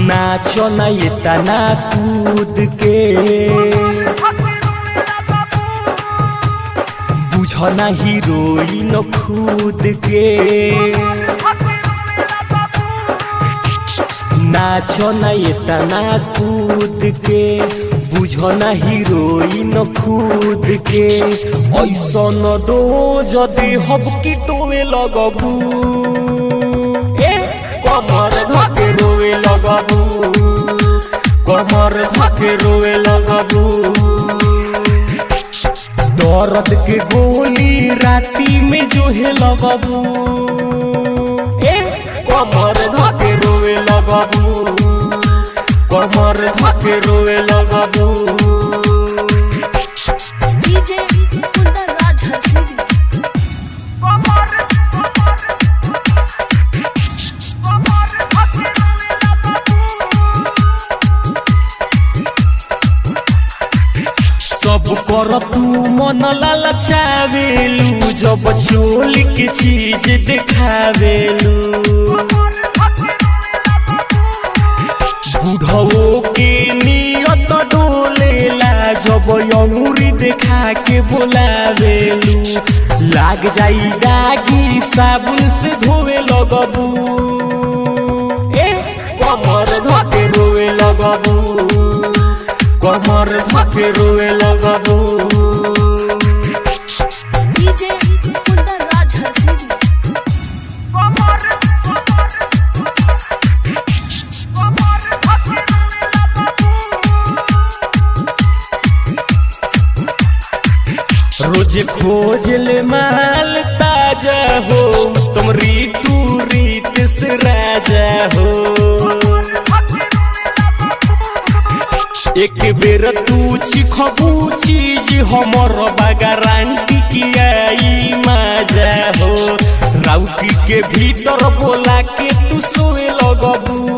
नाचो ना ये तना कूद के बुझो ना हीरोइन खुद के नाचो ना ये तना कूद के बुझो ना हीरोइन खुद के ऐसन दो जदि हब की टोवे लगबू कमर धके रोवे लगबू कमर धके रोवे लगबू दर्द के गोली राती में जोहे लगबू कमर धके रोवे लगबू कमर धके रोवे लगबू डीजे कुंदन राज हंसी सब कर तू मन ललचावेलू जब चोल के चीज दिखावेलू बुढ़वो के नियत डोलेला जब अंगूरी देखा के बोलावेलू लाग जाई दागी साबुन से धोवे लगबू कमर धके रोवे लगबू कमर धके रोवे लगबू डीजे कुंदन राज हंसी रोज खोज ले माल ताजा हो तुम रीतू रीत से राजा हो एक बेर तू चिखबू चीज हमर गारंटी की आई मजा हो राउटी के भीतर बोला के तू सोए लगबू